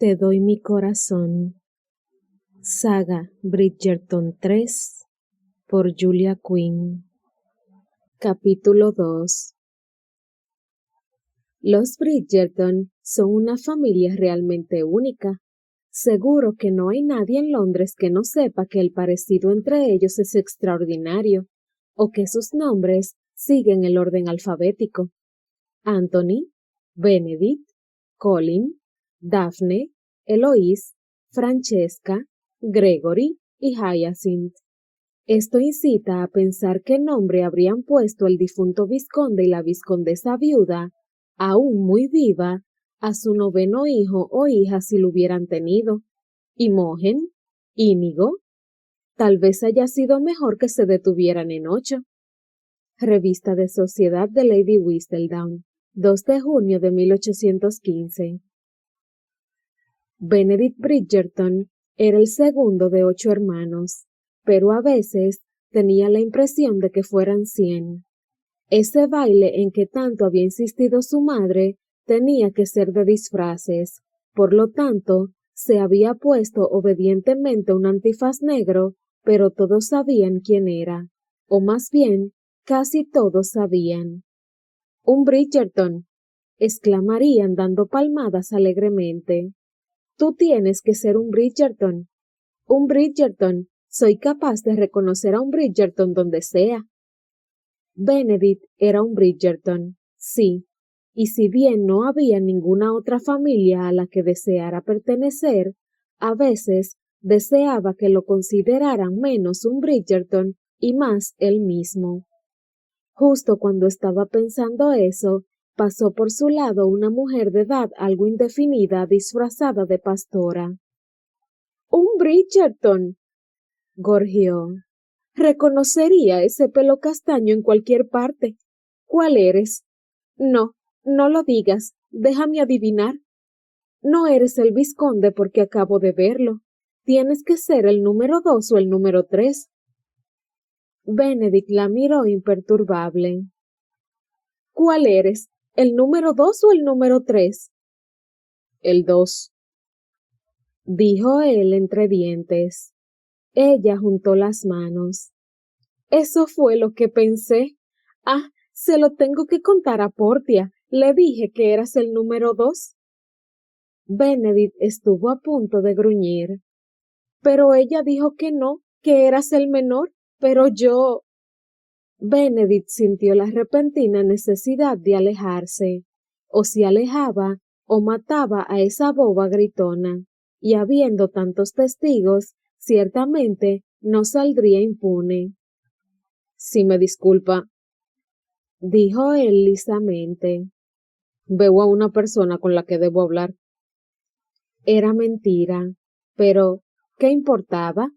Te doy mi corazón. Saga Bridgerton 3 por Julia Quinn. Capítulo 2. Los Bridgerton son una familia realmente única. Seguro que no hay nadie en Londres que no sepa que el parecido entre ellos es extraordinario, o que sus nombres siguen el orden alfabético. Anthony, Benedict, Colin, Daphne, Eloise, Francesca, Gregory y Hyacinth. Esto incita a pensar qué nombre habrían puesto el difunto vizconde y la vizcondesa viuda, aún muy viva, a su noveno hijo o hija si lo hubieran tenido. Imogen, Íñigo. Tal vez haya sido mejor que se detuvieran en 8. Revista de Sociedad de Lady Whistledown, 2 de junio de 1815. Benedict Bridgerton era el segundo de 8 hermanos, pero a veces tenía la impresión de que fueran 100. Ese baile en que tanto había insistido su madre tenía que ser de disfraces, por lo tanto, se había puesto obedientemente un antifaz negro, pero todos sabían quién era, o más bien, casi todos sabían. «¡Un Bridgerton!», exclamarían dando palmadas alegremente. «Tú tienes que ser un Bridgerton. Un Bridgerton. Soy capaz de reconocer a un Bridgerton donde sea». Benedict era un Bridgerton, sí, y si bien no había ninguna otra familia a la que deseara pertenecer, a veces deseaba que lo consideraran menos un Bridgerton y más él mismo. Justo cuando estaba pensando eso, pasó por su lado una mujer de edad algo indefinida disfrazada de pastora. «¡Un Bridgerton!», gorjeó. «Reconocería ese pelo castaño en cualquier parte. ¿Cuál eres?» «No, no lo digas. Déjame adivinar. No eres el vizconde porque acabo de verlo. Tienes que ser el número 2 o el número 3. Benedict la miró imperturbable. «¿Cuál eres? ¿El número 2 o el número 3? «El 2», dijo él entre dientes. Ella juntó las manos. «Eso fue lo que pensé. Ah, se lo tengo que contar a Portia. Le dije que eras el número 2». Benedict estuvo a punto de gruñir. «Pero ella dijo que no, que eras el menor, pero yo...». Benedict sintió la repentina necesidad de alejarse. O se alejaba, o mataba a esa boba gritona, y habiendo tantos testigos, ciertamente no saldría impune. «Si me disculpa», dijo él lisamente. «Veo a una persona con la que debo hablar». Era mentira, pero ¿qué importaba?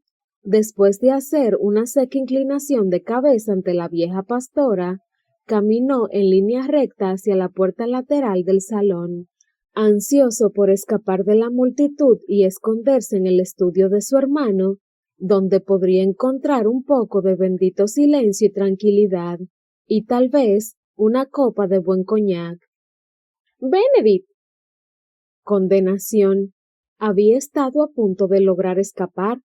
Después de hacer una seca inclinación de cabeza ante la vieja pastora, caminó en línea recta hacia la puerta lateral del salón, ansioso por escapar de la multitud y esconderse en el estudio de su hermano, donde podría encontrar un poco de bendito silencio y tranquilidad, y tal vez una copa de buen coñac. «¡Benedict!». Condenación. Había estado a punto de lograr escapar.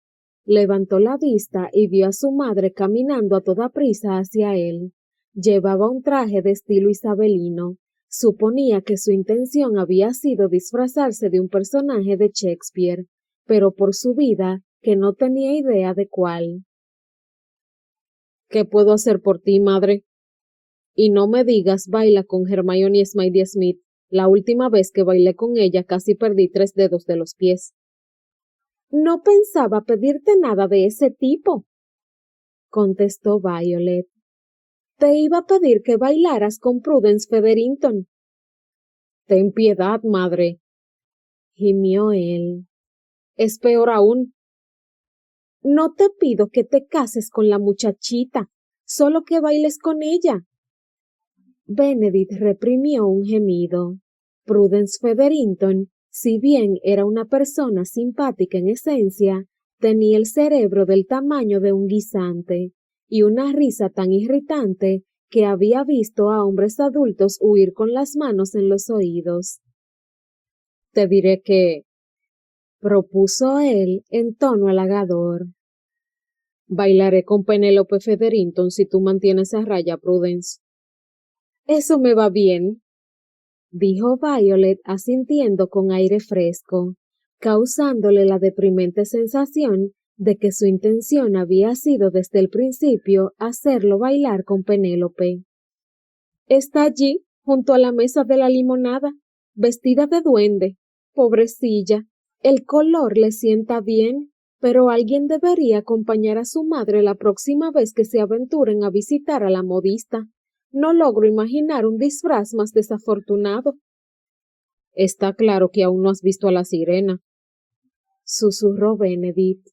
Levantó la vista y vio a su madre caminando a toda prisa hacia él. Llevaba un traje de estilo isabelino. Suponía que su intención había sido disfrazarse de un personaje de Shakespeare, pero por su vida que no tenía idea de cuál. «¿Qué puedo hacer por ti, madre?» «Y no me digas baila con Hermione Smith. La última vez que bailé con ella casi perdí 3 dedos de los pies». «No pensaba pedirte nada de ese tipo», contestó Violet. «Te iba a pedir que bailaras con Prudence Featherington». «Ten piedad, madre», gimió él. «Es peor aún». «No te pido que te cases con la muchachita, solo que bailes con ella». Benedict reprimió un gemido. Prudence Featherington, si bien era una persona simpática en esencia, tenía el cerebro del tamaño de un guisante, y una risa tan irritante que había visto a hombres adultos huir con las manos en los oídos. «Te diré que propuso él en tono halagador. Bailaré con Penélope Featherington si tú mantienes a raya, Prudence. Eso me va bien, dijo Violet asintiendo con aire fresco, causándole la deprimente sensación de que su intención había sido desde el principio hacerlo bailar con Penélope. Está allí, junto a la mesa de la limonada, vestida de duende. Pobrecilla, el color le sienta bien, pero alguien debería acompañar a su madre la próxima vez que se aventuren a visitar a la modista. No logro imaginar un disfraz más desafortunado. Está claro que aún no has visto a la sirena, susurró Benedict.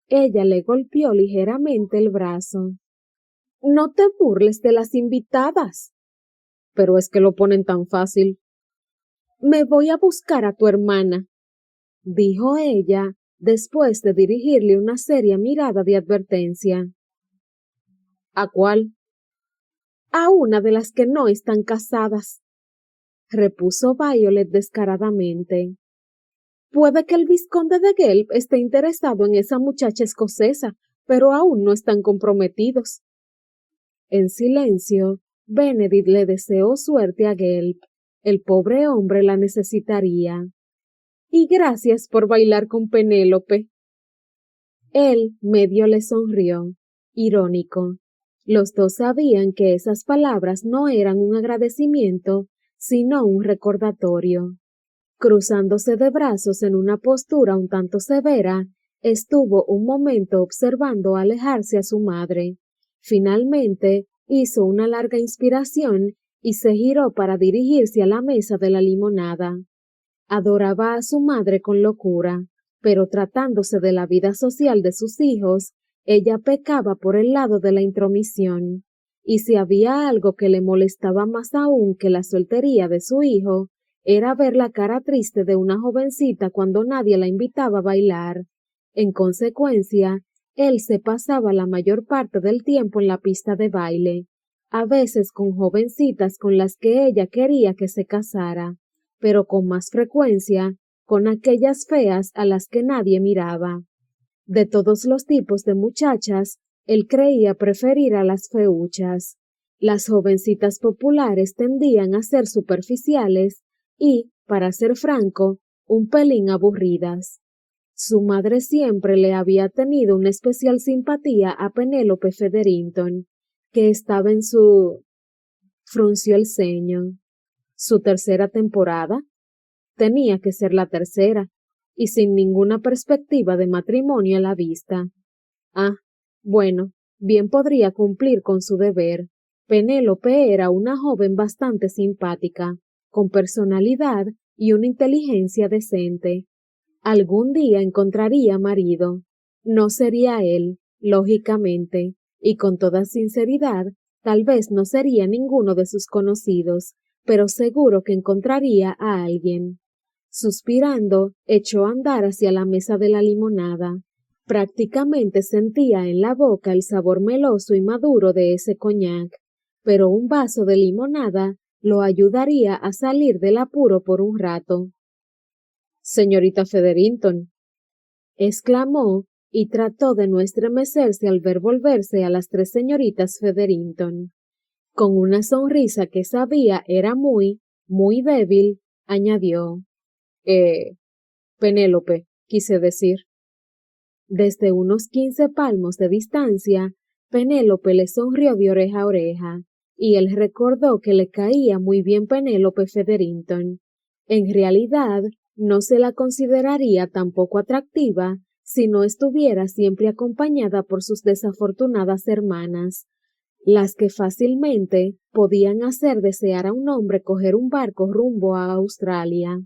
Ella le golpeó ligeramente el brazo. No te burles de las invitadas. Pero es que lo ponen tan fácil. Me voy a buscar a tu hermana, dijo ella, después de dirigirle una seria mirada de advertencia. ¿A cuál? A una de las que no están casadas, repuso Violet descaradamente. Puede que el vizconde de Gelb esté interesado en esa muchacha escocesa, pero aún no están comprometidos. En silencio, Benedict le deseó suerte a Gelb. El pobre hombre la necesitaría. Y gracias por bailar con Penélope. Él medio le sonrió, irónico. Los dos sabían que esas palabras no eran un agradecimiento, sino un recordatorio. Cruzándose de brazos en una postura un tanto severa, estuvo un momento observando alejarse a su madre. Finalmente hizo una larga inspiración y se giró para dirigirse a la mesa de la limonada. Adoraba a su madre con locura, pero tratándose de la vida social de sus hijos, ella pecaba por el lado de la intromisión, y si había algo que le molestaba más aún que la soltería de su hijo, era ver la cara triste de una jovencita cuando nadie la invitaba a bailar. En consecuencia, él se pasaba la mayor parte del tiempo en la pista de baile, a veces con jovencitas con las que ella quería que se casara, pero con más frecuencia con aquellas feas a las que nadie miraba. De todos los tipos de muchachas, él creía preferir a las feuchas. Las jovencitas populares tendían a ser superficiales y, para ser franco, un pelín aburridas. Su madre siempre le había tenido una especial simpatía a Penélope Featherington, que estaba en su... frunció el ceño. ¿Su tercera temporada? Tenía que ser la tercera, y sin ninguna perspectiva de matrimonio a la vista. Ah, bueno, bien podría cumplir con su deber. Penélope era una joven bastante simpática, con personalidad y una inteligencia decente. Algún día encontraría marido. No sería él, lógicamente, y con toda sinceridad, tal vez no sería ninguno de sus conocidos, pero seguro que encontraría a alguien. Suspirando, echó a andar hacia la mesa de la limonada. Prácticamente sentía en la boca el sabor meloso y maduro de ese coñac, pero un vaso de limonada lo ayudaría a salir del apuro por un rato. Señorita Featherington, exclamó, y trató de no estremecerse al ver volverse a las tres señoritas Featherington. Con una sonrisa que sabía era muy, muy débil, añadió: Penélope, quise decir. Desde unos 15 palmos de distancia, Penélope le sonrió de oreja a oreja, y él recordó que le caía muy bien Penélope Featherington. En realidad, no se la consideraría tampoco atractiva si no estuviera siempre acompañada por sus desafortunadas hermanas, las que fácilmente podían hacer desear a un hombre coger un barco rumbo a Australia.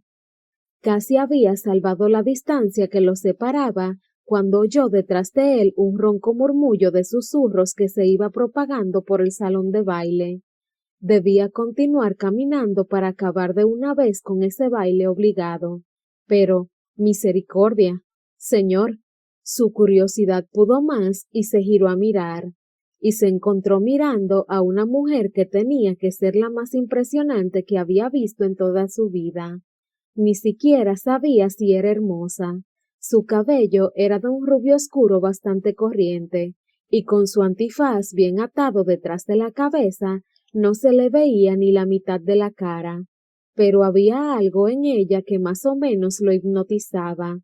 Casi había salvado la distancia que los separaba cuando oyó detrás de él un ronco murmullo de susurros que se iba propagando por el salón de baile. Debía continuar caminando para acabar de una vez con ese baile obligado. Pero, misericordia, señor, su curiosidad pudo más y se giró a mirar, y se encontró mirando a una mujer que tenía que ser la más impresionante que había visto en toda su vida. Ni siquiera sabía si era hermosa. Su cabello era de un rubio oscuro bastante corriente, y con su antifaz bien atado detrás de la cabeza, no se le veía ni la mitad de la cara, pero había algo en ella que más o menos lo hipnotizaba.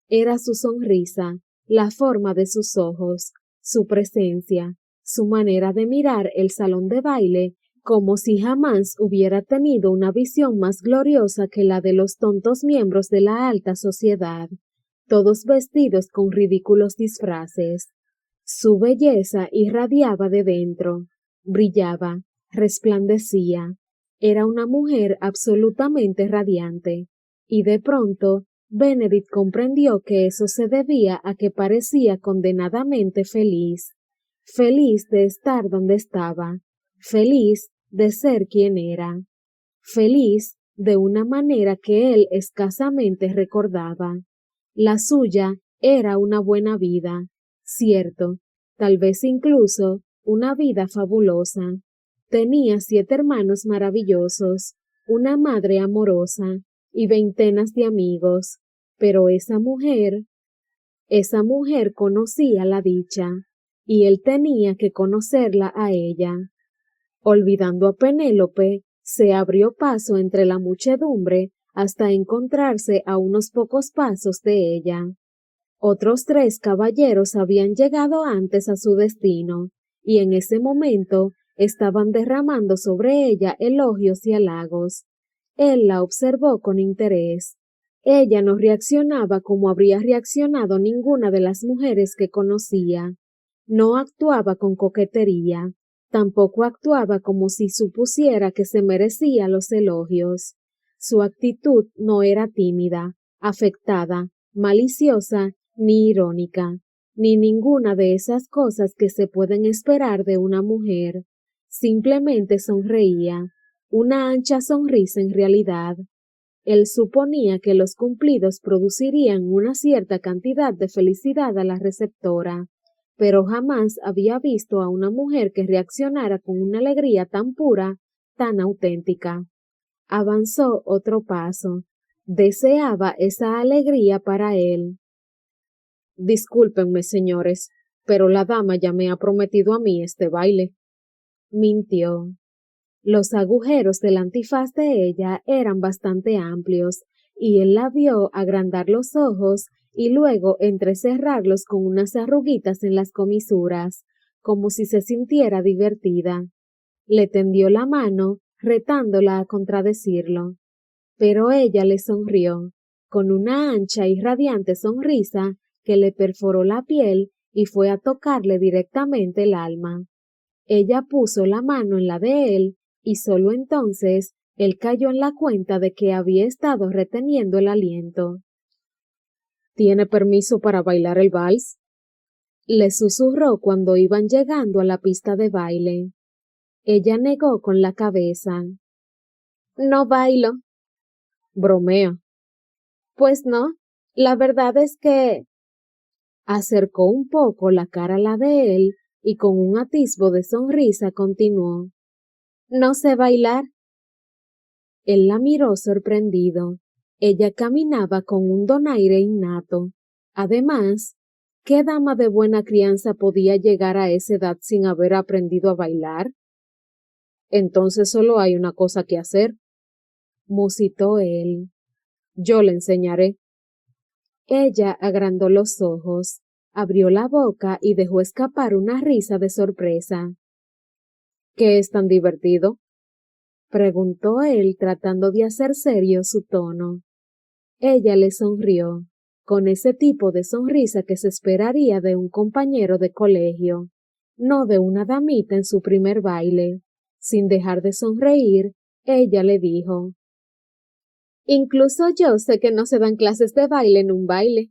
Era su sonrisa, la forma de sus ojos, su presencia, su manera de mirar el salón de baile, como si jamás hubiera tenido una visión más gloriosa que la de los tontos miembros de la alta sociedad, todos vestidos con ridículos disfraces. Su belleza irradiaba de dentro, brillaba, resplandecía. Era una mujer absolutamente radiante, y de pronto Benedict comprendió que eso se debía a que parecía condenadamente feliz, feliz de estar donde estaba, feliz de ser quien era, feliz de una manera que él escasamente recordaba. La suya era una buena vida, cierto, tal vez incluso una vida fabulosa. Tenía 7 hermanos maravillosos, una madre amorosa y veintenas de amigos, pero esa mujer conocía la dicha, y él tenía que conocerla a ella. Olvidando a Penélope, se abrió paso entre la muchedumbre hasta encontrarse a unos pocos pasos de ella. Otros 3 caballeros habían llegado antes a su destino, y en ese momento estaban derramando sobre ella elogios y halagos. Él la observó con interés. Ella no reaccionaba como habría reaccionado ninguna de las mujeres que conocía. No actuaba con coquetería, tampoco actuaba como si supusiera que se merecía los elogios. Su actitud no era tímida, afectada, maliciosa, ni irónica, ni ninguna de esas cosas que se pueden esperar de una mujer. Simplemente sonreía, una ancha sonrisa en realidad. Él suponía que los cumplidos producirían una cierta cantidad de felicidad a la receptora, pero jamás había visto a una mujer que reaccionara con una alegría tan pura, tan auténtica. Avanzó otro paso. Deseaba esa alegría para él. Discúlpenme, señores, pero la dama ya me ha prometido a mí este baile. Mintió. Los agujeros del antifaz de ella eran bastante amplios, y él la vio agrandar los ojos y luego entrecerrarlos con unas arruguitas en las comisuras, como si se sintiera divertida. Le tendió la mano, retándola a contradecirlo. Pero ella le sonrió, con una ancha y radiante sonrisa que le perforó la piel y fue a tocarle directamente el alma. Ella puso la mano en la de él, y solo entonces él cayó en la cuenta de que había estado reteniendo el aliento. ¿Tiene permiso para bailar el vals?, le susurró cuando iban llegando a la pista de baile. Ella negó con la cabeza. No bailo. Bromea. Pues no, la verdad es que... Acercó un poco la cara a la de él y con un atisbo de sonrisa continuó. No sé bailar. Él la miró sorprendido. Ella caminaba con un donaire innato. Además, ¿qué dama de buena crianza podía llegar a esa edad sin haber aprendido a bailar? Entonces solo hay una cosa que hacer, musitó él. Yo le enseñaré. Ella agrandó los ojos, abrió la boca y dejó escapar una risa de sorpresa. ¿Qué es tan divertido?, preguntó él tratando de hacer serio su tono. Ella le sonrió, con ese tipo de sonrisa que se esperaría de un compañero de colegio, no de una damita en su primer baile. Sin dejar de sonreír, ella le dijo: Incluso yo sé que no se dan clases de baile en un baile.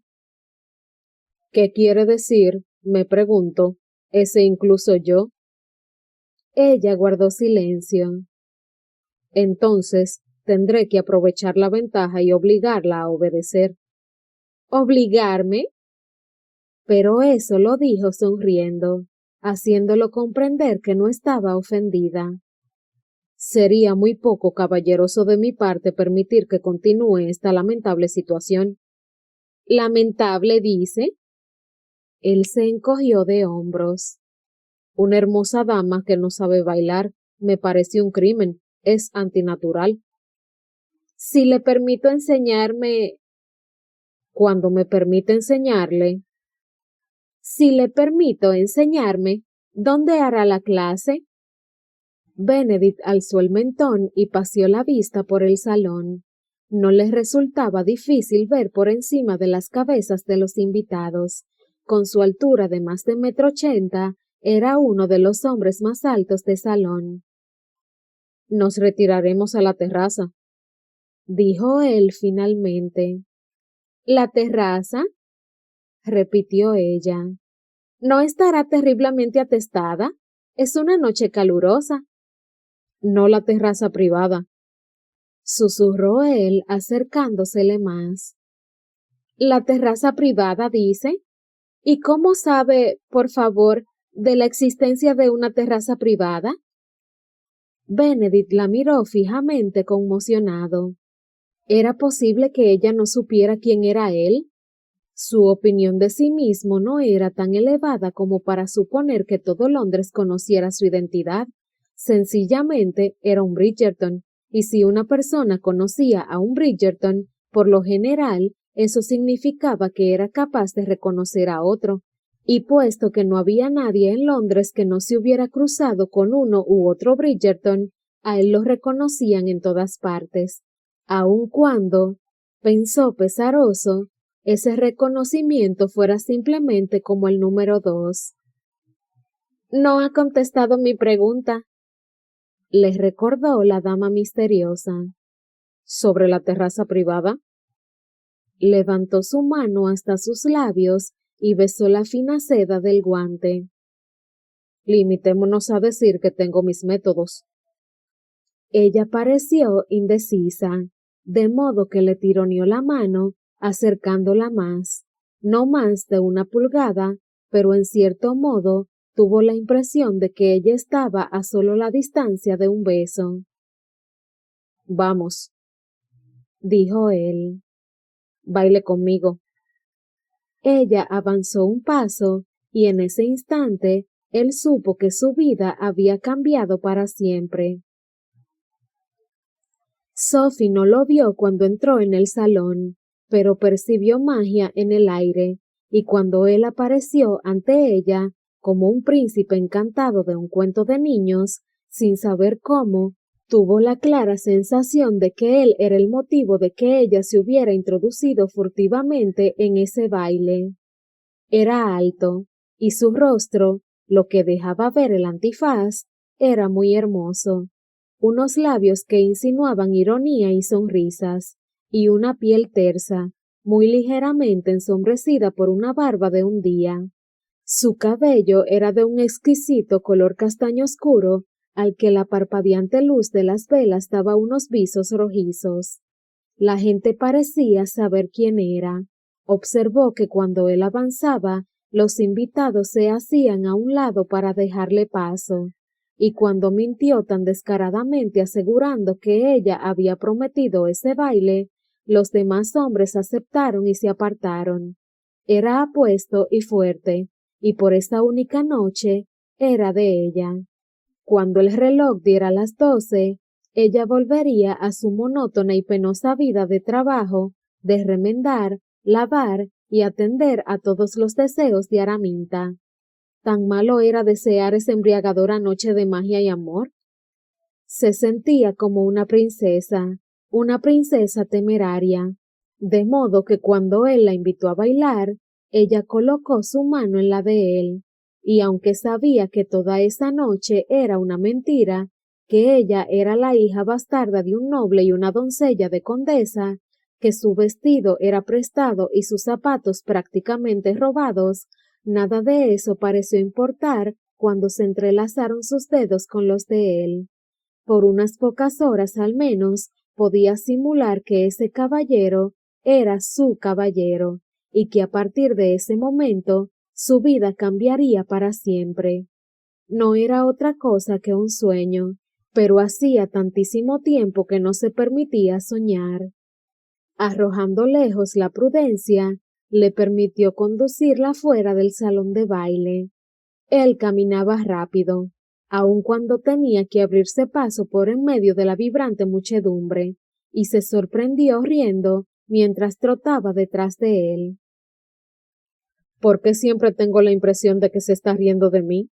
¿Qué quiere decir, me pregunto, ese incluso yo? Ella guardó silencio. Entonces, tendré que aprovechar la ventaja y obligarla a obedecer. ¿Obligarme? Pero eso lo dijo sonriendo, haciéndolo comprender que no estaba ofendida. Sería muy poco caballeroso de mi parte permitir que continúe esta lamentable situación. Lamentable, dice. Él se encogió de hombros. Una hermosa dama que no sabe bailar me parece un crimen, es antinatural. Si le permito enseñarme, cuando me permite enseñarle, si le permito enseñarme, ¿dónde hará la clase? Benedict alzó el mentón y paseó la vista por el salón. No les resultaba difícil ver por encima de las cabezas de los invitados. Con su altura de más de 1,80 m, era uno de los hombres más altos del salón. Nos retiraremos a la terraza, dijo él finalmente. ¿La terraza?, repitió ella. ¿No estará terriblemente atestada? Es una noche calurosa. No la terraza privada, susurró él acercándosele más. ¿La terraza privada, dice? ¿Y cómo sabe, por favor, de la existencia de una terraza privada? Benedict la miró fijamente conmocionado. ¿Era posible que ella no supiera quién era él? Su opinión de sí mismo no era tan elevada como para suponer que todo Londres conociera su identidad. Sencillamente era un Bridgerton, y si una persona conocía a un Bridgerton, por lo general, eso significaba que era capaz de reconocer a otro. Y puesto que no había nadie en Londres que no se hubiera cruzado con uno u otro Bridgerton, a él lo reconocían en todas partes. Aun cuando, pensó pesaroso, ese reconocimiento fuera simplemente como el número 2. No ha contestado mi pregunta, le recordó la dama misteriosa. ¿Sobre la terraza privada? Levantó su mano hasta sus labios y besó la fina seda del guante. Limitémonos a decir que tengo mis métodos. Ella pareció indecisa, de modo que le tironeó la mano, acercándola más, no más de 1 pulgada, pero en cierto modo tuvo la impresión de que ella estaba a solo la distancia de un beso. Vamos, dijo él. Baile conmigo. Ella avanzó un paso y en ese instante él supo que su vida había cambiado para siempre. Sophie no lo vio cuando entró en el salón, pero percibió magia en el aire, y cuando él apareció ante ella, como un príncipe encantado de un cuento de niños, sin saber cómo, tuvo la clara sensación de que él era el motivo de que ella se hubiera introducido furtivamente en ese baile. Era alto, y su rostro, lo que dejaba ver el antifaz, era muy hermoso. Unos labios que insinuaban ironía y sonrisas, y una piel tersa, muy ligeramente ensombrecida por una barba de un día. Su cabello era de un exquisito color castaño oscuro, al que la parpadeante luz de las velas daba unos visos rojizos. La gente parecía saber quién era. Observó que cuando él avanzaba, los invitados se hacían a un lado para dejarle paso, y cuando mintió tan descaradamente asegurando que ella había prometido ese baile, los demás hombres aceptaron y se apartaron. Era apuesto y fuerte, y por esta única noche era de ella. Cuando el reloj diera las 12, ella volvería a su monótona y penosa vida de trabajo, de remendar, lavar y atender a todos los deseos de Araminta. ¿Tan malo era desear esa embriagadora noche de magia y amor? Se sentía como una princesa temeraria, de modo que cuando él la invitó a bailar, ella colocó su mano en la de él, y aunque sabía que toda esa noche era una mentira, que ella era la hija bastarda de un noble y una doncella de condesa, que su vestido era prestado y sus zapatos prácticamente robados, nada de eso pareció importar cuando se entrelazaron sus dedos con los de él. Por unas pocas horas al menos podía simular que ese caballero era su caballero, y que a partir de ese momento su vida cambiaría para siempre. No era otra cosa que un sueño, pero hacía tantísimo tiempo que no se permitía soñar. Arrojando lejos la prudencia, le permitió conducirla fuera del salón de baile. Él caminaba rápido, aun cuando tenía que abrirse paso por en medio de la vibrante muchedumbre, y se sorprendió riendo mientras trotaba detrás de él. ¿Por qué siempre tengo la impresión de que se está riendo de mí?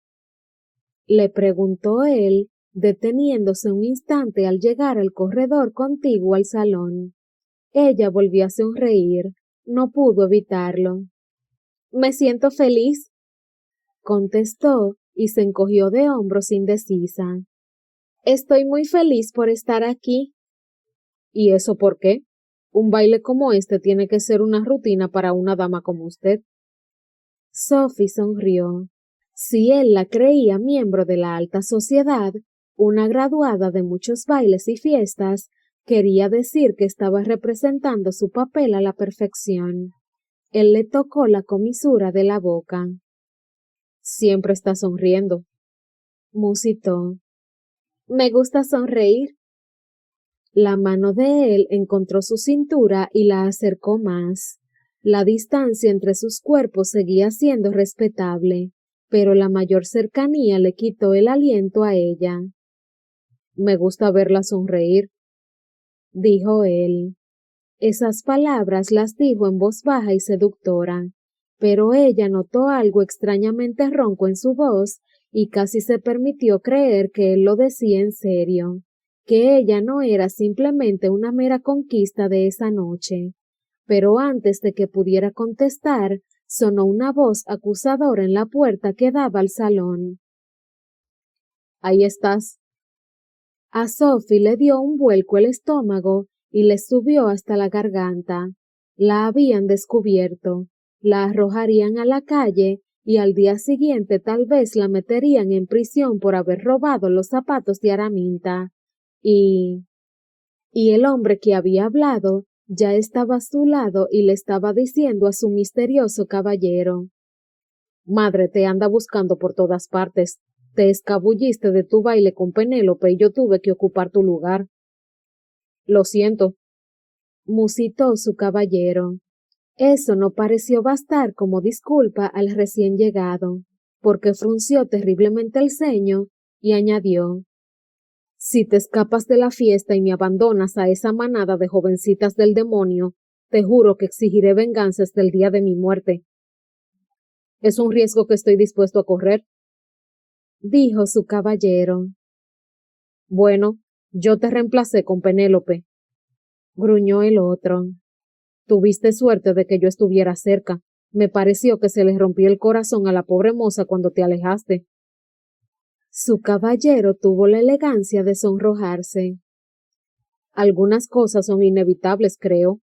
Le preguntó él, deteniéndose un instante al llegar al corredor contiguo al salón. Ella volvió a sonreír, no pudo evitarlo. Me siento feliz, contestó y se encogió de hombros indecisa. Estoy muy feliz por estar aquí. ¿Y eso por qué? Un baile como este tiene que ser una rutina para una dama como usted. Sophie sonrió. Si él la creía miembro de la alta sociedad, una graduada de muchos bailes y fiestas, quería decir que estaba representando su papel a la perfección. Él le tocó la comisura de la boca. Siempre está sonriendo, musitó. Me gusta sonreír. La mano de él encontró su cintura y la acercó más. La distancia entre sus cuerpos seguía siendo respetable, pero la mayor cercanía le quitó el aliento a ella. Me gusta verla sonreír, dijo él. Esas palabras las dijo en voz baja y seductora, pero ella notó algo extrañamente ronco en su voz y casi se permitió creer que él lo decía en serio, que ella no era simplemente una mera conquista de esa noche. Pero antes de que pudiera contestar, sonó una voz acusadora en la puerta que daba al salón. Ahí estás. A Sophie le dio un vuelco el estómago y le subió hasta la garganta. La habían descubierto, la arrojarían a la calle y al día siguiente tal vez la meterían en prisión por haber robado los zapatos de Araminta. Y el hombre que había hablado ya estaba a su lado y le estaba diciendo a su misterioso caballero: Madre te anda buscando por todas partes. Te escabulliste de tu baile con Penélope y yo tuve que ocupar tu lugar. Lo siento, musitó su caballero. Eso no pareció bastar como disculpa al recién llegado, porque frunció terriblemente el ceño y añadió: Si te escapas de la fiesta y me abandonas a esa manada de jovencitas del demonio, te juro que exigiré venganza hasta el día de mi muerte. Es un riesgo que estoy dispuesto a correr, dijo su caballero. Bueno, yo te reemplacé con Penélope, gruñó el otro. Tuviste suerte de que yo estuviera cerca. Me pareció que se le rompió el corazón a la pobre moza cuando te alejaste. Su caballero tuvo la elegancia de sonrojarse. Algunas cosas son inevitables, creo,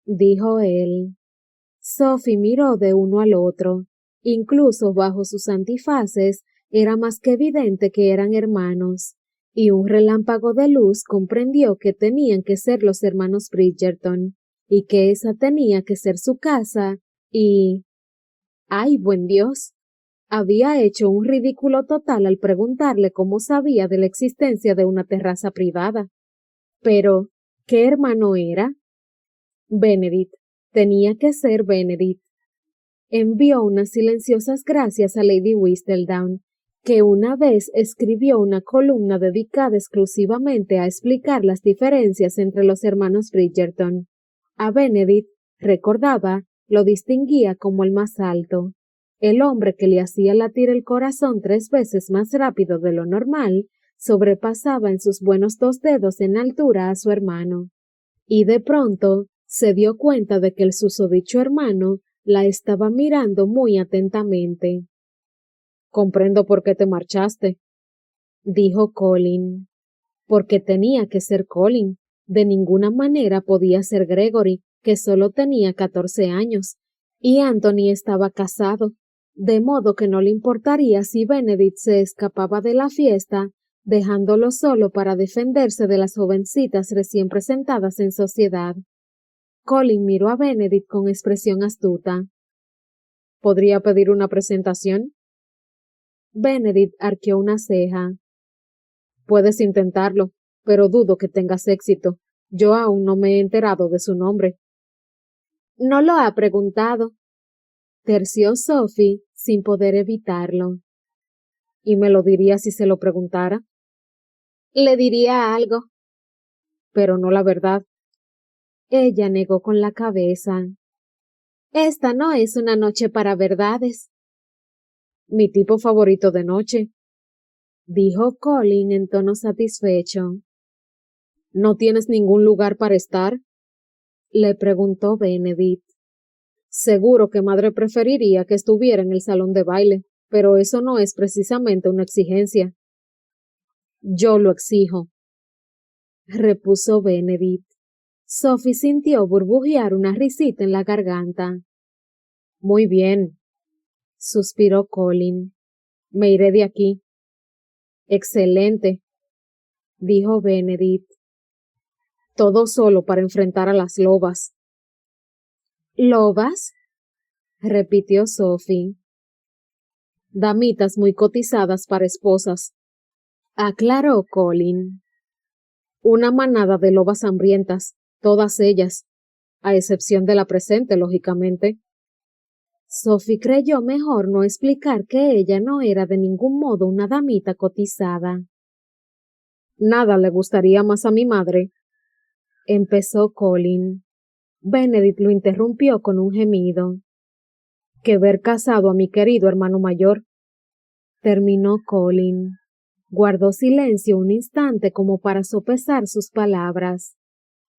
dijo él. Sophie miró de uno al otro. Incluso bajo sus antifaces era más que evidente que eran hermanos, y un relámpago de luz comprendió que tenían que ser los hermanos Bridgerton, y que esa tenía que ser su casa, y... ¡ay, buen Dios! Había hecho un ridículo total al preguntarle cómo sabía de la existencia de una terraza privada. Pero, ¿qué hermano era? Benedict. Tenía que ser Benedict. Envió unas silenciosas gracias a Lady Whistledown, que una vez escribió una columna dedicada exclusivamente a explicar las diferencias entre los hermanos Bridgerton. A Benedict, recordaba, lo distinguía como el más alto. El hombre que le hacía latir el corazón 3 veces más rápido de lo normal, sobrepasaba en sus buenos 2 dedos en altura a su hermano. Y de pronto se dio cuenta de que el susodicho hermano la estaba mirando muy atentamente. Comprendo por qué te marchaste, dijo Colin. Porque tenía que ser Colin. De ninguna manera podía ser Gregory, que solo tenía 14 años, y Anthony estaba casado, de modo que no le importaría si Benedict se escapaba de la fiesta, dejándolo solo para defenderse de las jovencitas recién presentadas en sociedad. Colin miró a Benedict con expresión astuta. ¿Podría pedir una presentación? Benedict arqueó una ceja. Puedes intentarlo, pero dudo que tengas éxito. Yo aún no me he enterado de su nombre. No lo ha preguntado, terció Sophie sin poder evitarlo. ¿Y me lo diría si se lo preguntara? Le diría algo. Pero no la verdad. Ella negó con la cabeza. Esta no es una noche para verdades. Mi tipo favorito de noche, dijo Colin en tono satisfecho. ¿No tienes ningún lugar para estar? Le preguntó Benedict. Seguro que madre preferiría que estuviera en el salón de baile, pero eso no es precisamente una exigencia. Yo lo exijo, repuso Benedict. Sophie sintió burbujear una risita en la garganta. Muy bien, suspiró Colin. Me iré de aquí. Excelente, dijo Benedict. Todo solo para enfrentar a las lobas. ¿Lobas? repitió Sophie. Damitas muy cotizadas para esposas, aclaró Colin. Una manada de lobas hambrientas, todas ellas, a excepción de la presente, lógicamente. Sophie creyó mejor no explicar que ella no era de ningún modo una damita cotizada. Nada le gustaría más a mi madre, empezó Colin. Benedict lo interrumpió con un gemido. Que ver casado a mi querido hermano mayor, terminó Colin. Guardó silencio un instante como para sopesar sus palabras.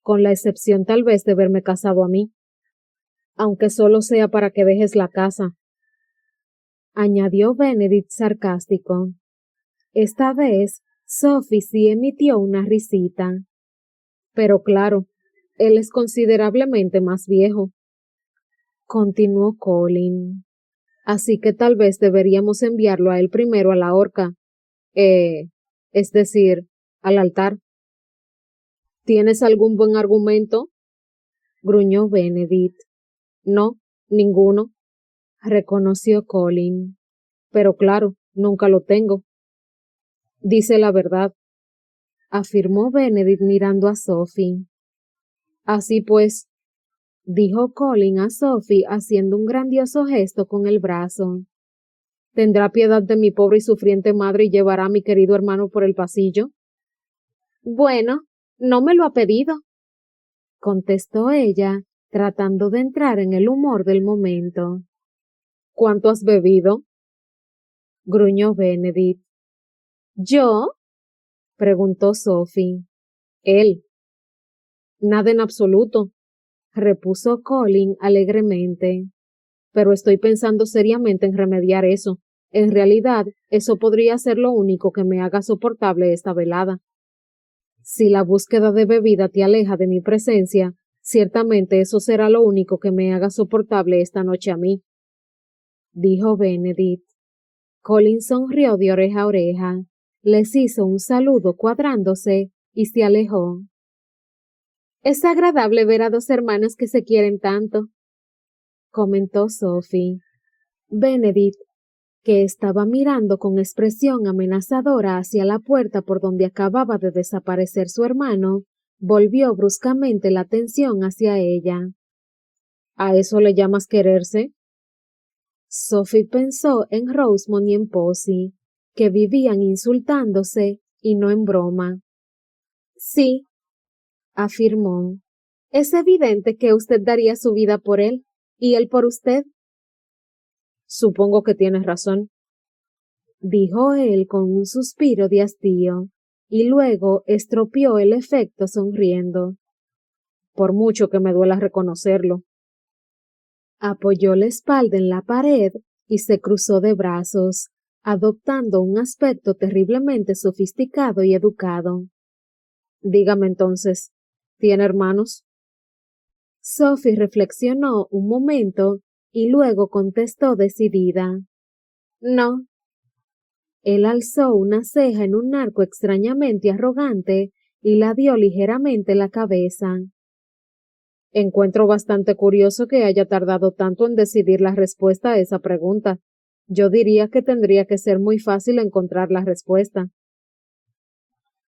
Con la excepción tal vez de verme casado a mí, aunque solo sea para que dejes la casa, añadió Benedict sarcástico. Esta vez, Sophie sí emitió una risita. Pero claro, él es considerablemente más viejo, continuó Colin. Así que tal vez deberíamos enviarlo a él primero a la horca, es decir, al altar. ¿Tienes algún buen argumento? Gruñó Benedict. No, ninguno, reconoció Colin. Pero claro, nunca lo tengo. Dice la verdad, afirmó Benedict mirando a Sophie. Así pues, dijo Colin a Sophie haciendo un grandioso gesto con el brazo. ¿Tendrá piedad de mi pobre y sufriente madre y llevará a mi querido hermano por el pasillo? Bueno, no me lo ha pedido, contestó ella, tratando de entrar en el humor del momento. ¿Cuánto has bebido? Gruñó Benedict. ¿Yo? preguntó Sophie. Él. Nada en absoluto, repuso Colin alegremente. Pero estoy pensando seriamente en remediar eso. En realidad, eso podría ser lo único que me haga soportable esta velada. Si la búsqueda de bebida te aleja de mi presencia, ciertamente eso será lo único que me haga soportable esta noche a mí, dijo Benedict. Colin sonrió de oreja a oreja, les hizo un saludo cuadrándose y se alejó. Es agradable ver a dos hermanos que se quieren tanto, comentó Sophie. Benedict, que estaba mirando con expresión amenazadora hacia la puerta por donde acababa de desaparecer su hermano, volvió bruscamente la atención hacia ella. ¿A eso le llamas quererse? Sophie pensó en Rosamond y en Posy, que vivían insultándose y no en broma. Sí, afirmó. Es evidente que usted daría su vida por él, y él por usted. Supongo que tienes razón, dijo él con un suspiro de hastío, y luego estropeó el efecto sonriendo. Por mucho que me duela reconocerlo. Apoyó la espalda en la pared y se cruzó de brazos, adoptando un aspecto terriblemente sofisticado y educado. Dígame entonces, ¿tiene hermanos? Sophie reflexionó un momento y luego contestó decidida. No. Él alzó una ceja en un arco extrañamente arrogante y la dio ligeramente la cabeza. Encuentro bastante curioso que haya tardado tanto en decidir la respuesta a esa pregunta. Yo diría que tendría que ser muy fácil encontrar la respuesta.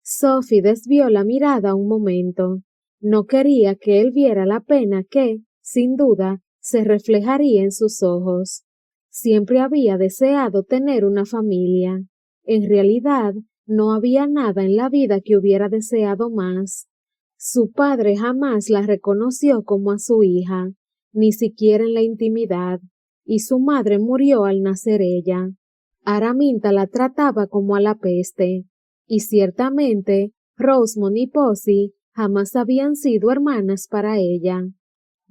Sophie desvió la mirada un momento. No quería que él viera la pena que, sin duda, se reflejaría en sus ojos. Siempre había deseado tener una familia. En realidad, no había nada en la vida que hubiera deseado más. Su padre jamás la reconoció como a su hija, ni siquiera en la intimidad, y su madre murió al nacer ella. Araminta la trataba como a la peste, y ciertamente Rosamond y Posy jamás habían sido hermanas para ella.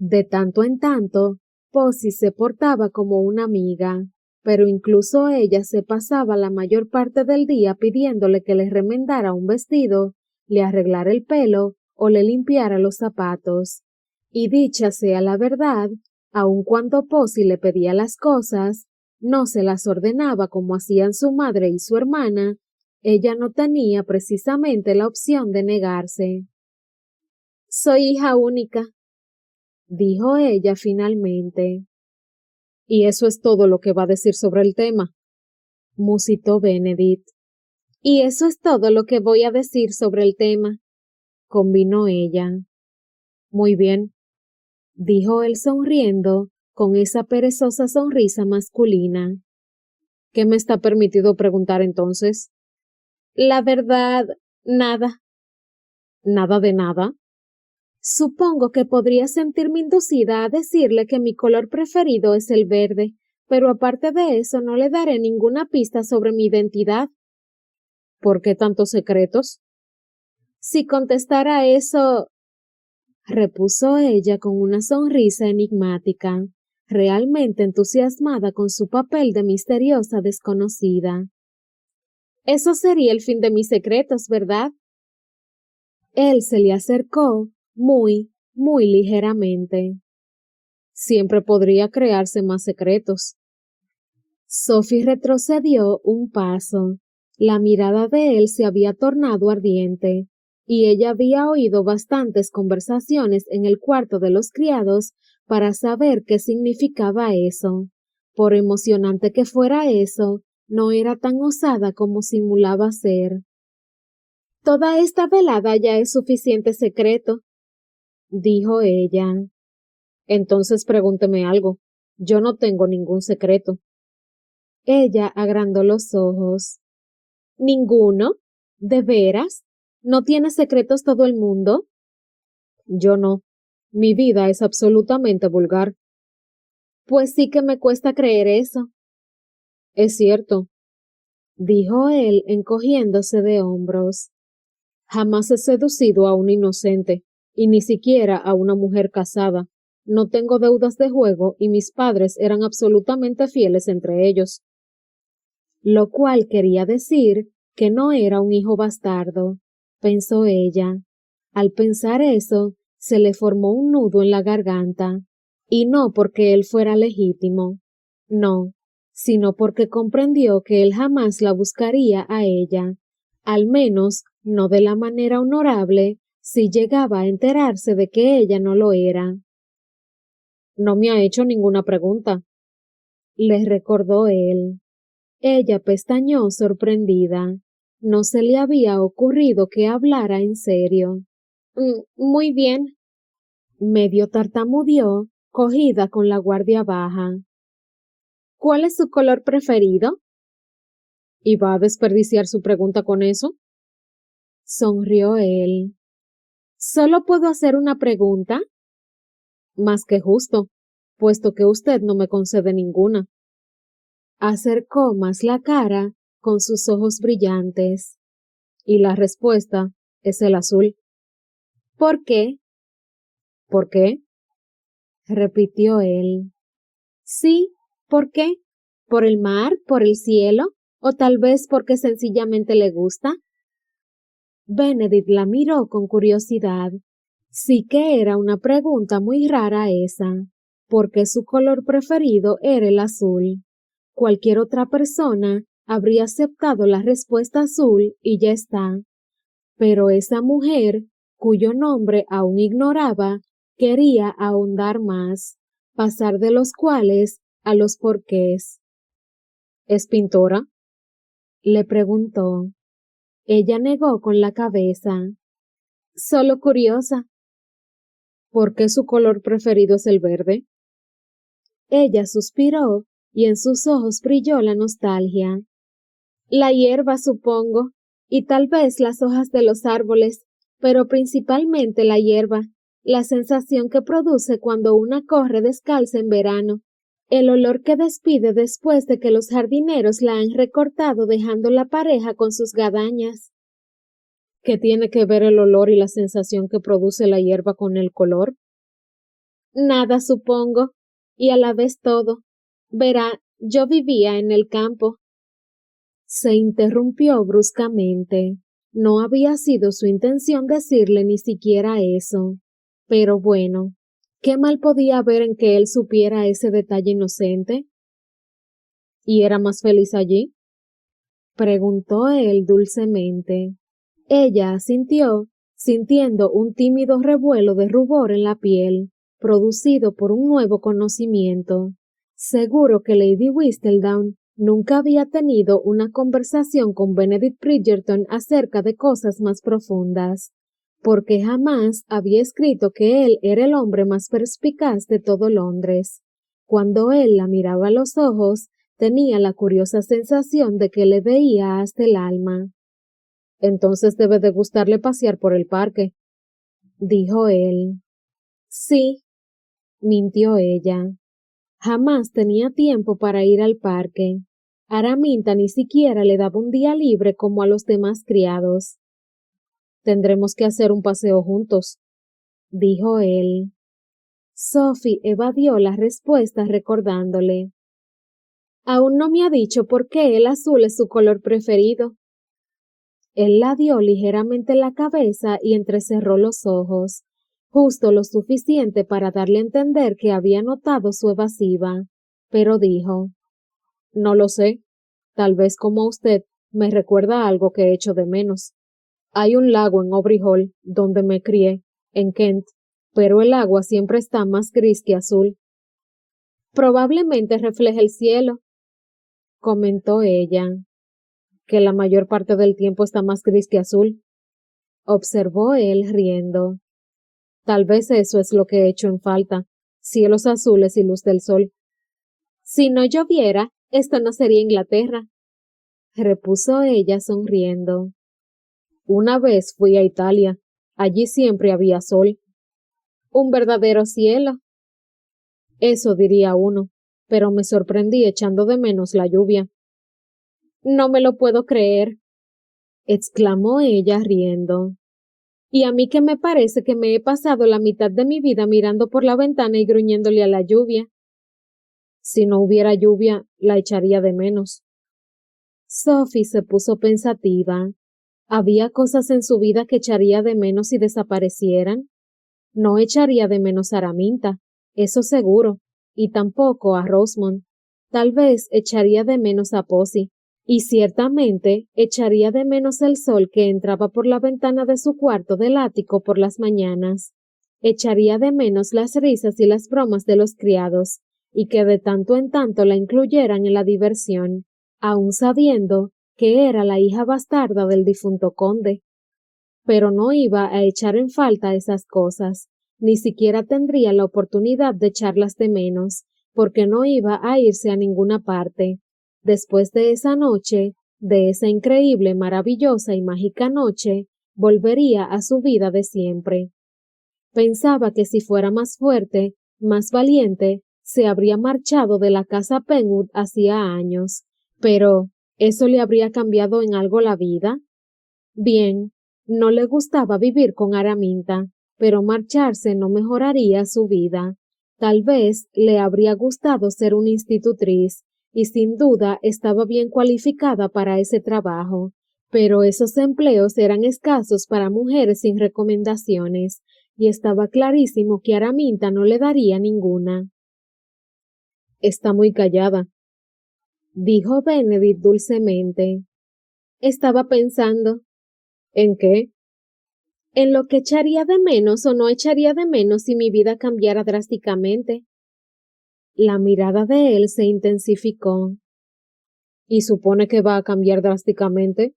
De tanto en tanto, Posy se portaba como una amiga, pero incluso ella se pasaba la mayor parte del día pidiéndole que le remendara un vestido, le arreglara el pelo o le limpiara los zapatos. Y dicha sea la verdad, aun cuando Posy le pedía las cosas, no se las ordenaba como hacían su madre y su hermana, ella no tenía precisamente la opción de negarse. Soy hija única, dijo ella finalmente. Y eso es todo lo que va a decir sobre el tema, musitó Benedict. Y eso es todo lo que voy a decir sobre el tema, convinó ella. Muy bien, dijo él sonriendo con esa perezosa sonrisa masculina. ¿Qué me está permitido preguntar entonces? La verdad, nada. ¿Nada de nada? Supongo que podría sentirme inducida a decirle que mi color preferido es el verde, pero aparte de eso no le daré ninguna pista sobre mi identidad. ¿Por qué tantos secretos? Si contestara eso, repuso ella con una sonrisa enigmática, realmente entusiasmada con su papel de misteriosa desconocida. Eso sería el fin de mis secretos, ¿verdad? Él se le acercó muy ligeramente. Siempre podría crearse más secretos. Sophie retrocedió un paso. La mirada de él se había tornado ardiente, y ella había oído bastantes conversaciones en el cuarto de los criados para saber qué significaba eso. Por emocionante que fuera eso, no era tan osada como simulaba ser. Toda esta velada ya es suficiente secreto, dijo ella. Entonces pregúnteme algo. Yo no tengo ningún secreto. Ella agrandó los ojos. ¿Ninguno? ¿De veras? ¿No tiene secretos todo el mundo? Yo no. Mi vida es absolutamente vulgar. Pues sí que me cuesta creer eso. Es cierto, dijo él encogiéndose de hombros. Jamás he seducido a un inocente, y ni siquiera a una mujer casada. No tengo deudas de juego y mis padres eran absolutamente fieles entre ellos. Lo cual quería decir que no era un hijo bastardo, pensó ella. Al pensar eso, se le formó un nudo en la garganta, y no porque él fuera legítimo, no, sino porque comprendió que él jamás la buscaría a ella, al menos no de la manera honorable si llegaba a enterarse de que ella no lo era. No me ha hecho ninguna pregunta, le recordó él. Ella pestañeó sorprendida. No se le había ocurrido que hablara en serio. Muy bien. Medio tartamudeó, cogida con la guardia baja. ¿Cuál es su color preferido? ¿Y va a desperdiciar su pregunta con eso? Sonrió él. ¿Solo puedo hacer una pregunta? Más que justo, puesto que usted no me concede ninguna. Acercó más la cara con sus ojos brillantes. Y la respuesta es el azul. ¿Por qué? ¿Por qué? Repitió él. Sí, ¿por qué? ¿Por el mar? ¿Por el cielo? ¿O tal vez porque sencillamente le gusta? Benedict la miró con curiosidad. Sí que era una pregunta muy rara esa, porque su color preferido era el azul. Cualquier otra persona habría aceptado la respuesta azul y ya está. Pero esa mujer, cuyo nombre aún ignoraba, quería ahondar más, pasar de los cuales a los porqués. ¿Es pintora? Le preguntó. Ella negó con la cabeza. Solo curiosa. ¿Por qué su color preferido es el verde? Ella suspiró y en sus ojos brilló la nostalgia. La hierba, supongo, y tal vez las hojas de los árboles, pero principalmente la hierba, la sensación que produce cuando una corre descalza en verano, el olor que despide después de que los jardineros la han recortado dejando la pareja con sus gadañas. ¿Qué tiene que ver el olor y la sensación que produce la hierba con el color? Nada, supongo, y a la vez todo. Verá, yo vivía en el campo. Se interrumpió bruscamente. No había sido su intención decirle ni siquiera eso. Pero bueno, ¿qué mal podía haber en que él supiera ese detalle inocente? ¿Y era más feliz allí? Preguntó él dulcemente. Ella asintió, sintiendo un tímido revuelo de rubor en la piel, producido por un nuevo conocimiento. Seguro que Lady Whistledown nunca había tenido una conversación con Benedict Bridgerton acerca de cosas más profundas, porque jamás había escrito que él era el hombre más perspicaz de todo Londres. Cuando él la miraba a los ojos, tenía la curiosa sensación de que le veía hasta el alma. Entonces debe de gustarle pasear por el parque, dijo él. Sí, mintió ella. Jamás tenía tiempo para ir al parque. Araminta ni siquiera le daba un día libre como a los demás criados. Tendremos que hacer un paseo juntos, dijo él. Sophie evadió la respuesta recordándole. Aún no me ha dicho por qué el azul es su color preferido. Él la dio ligeramente la cabeza y entrecerró los ojos, justo lo suficiente para darle a entender que había notado su evasiva, pero dijo, no lo sé, tal vez como usted me recuerda algo que echo de menos. Hay un lago en Aubrey Hall, donde me crié, en Kent, pero el agua siempre está más gris que azul. Probablemente refleja el cielo, comentó ella. Que la mayor parte del tiempo está más gris que azul, observó él riendo. Tal vez eso es lo que he hecho en falta, cielos azules y luz del sol. Si no lloviera, esto no sería Inglaterra, repuso ella sonriendo. Una vez fui a Italia, allí siempre había sol. Un verdadero cielo. Eso diría uno, pero me sorprendí echando de menos la lluvia. No me lo puedo creer, exclamó ella riendo. Y a mí que me parece que me he pasado la mitad de mi vida mirando por la ventana y gruñéndole a la lluvia. Si no hubiera lluvia, la echaría de menos. Sophie se puso pensativa. ¿Había cosas en su vida que echaría de menos si desaparecieran? No echaría de menos a Araminta, eso seguro, y tampoco a Rosamond. Tal vez echaría de menos a Posy, y ciertamente echaría de menos el sol que entraba por la ventana de su cuarto del ático por las mañanas. Echaría de menos las risas y las bromas de los criados, y que de tanto en tanto la incluyeran en la diversión, aun sabiendo que era la hija bastarda del difunto conde. Pero no iba a echar en falta esas cosas, ni siquiera tendría la oportunidad de echarlas de menos, porque no iba a irse a ninguna parte. Después de esa noche, de esa increíble, maravillosa y mágica noche, volvería a su vida de siempre. Pensaba que si fuera más fuerte, más valiente, se habría marchado de la casa Penwood hacía años, pero ¿eso le habría cambiado en algo la vida? Bien, no le gustaba vivir con Araminta, pero marcharse no mejoraría su vida. Tal vez le habría gustado ser una institutriz, y sin duda estaba bien cualificada para ese trabajo, pero esos empleos eran escasos para mujeres sin recomendaciones, y estaba clarísimo que Araminta no le daría ninguna. Está muy callada, dijo Benedict dulcemente. Estaba pensando. ¿En qué? En lo que echaría de menos o no echaría de menos si mi vida cambiara drásticamente. La mirada de él se intensificó. ¿Y supone que va a cambiar drásticamente?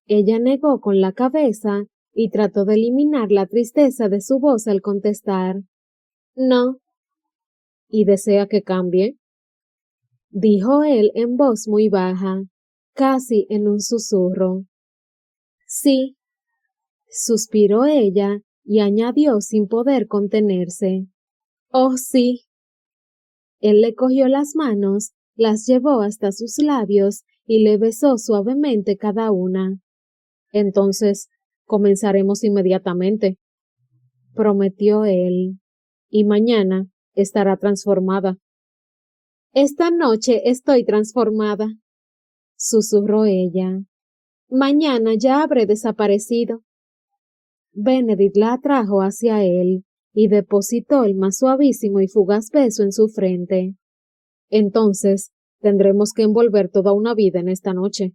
Ella negó con la cabeza y trató de eliminar la tristeza de su voz al contestar. No. ¿Y desea que cambie? Dijo él en voz muy baja, casi en un susurro. Sí. Suspiró ella y añadió sin poder contenerse. Oh, sí. Él le cogió las manos, las llevó hasta sus labios y le besó suavemente cada una. Entonces, comenzaremos inmediatamente, prometió él. Y mañana estará transformada. Esta noche estoy transformada, susurró ella. Mañana ya habré desaparecido. Benedict la atrajo hacia él y depositó el más suavísimo y fugaz beso en su frente. Entonces, tendremos que envolver toda una vida en esta noche,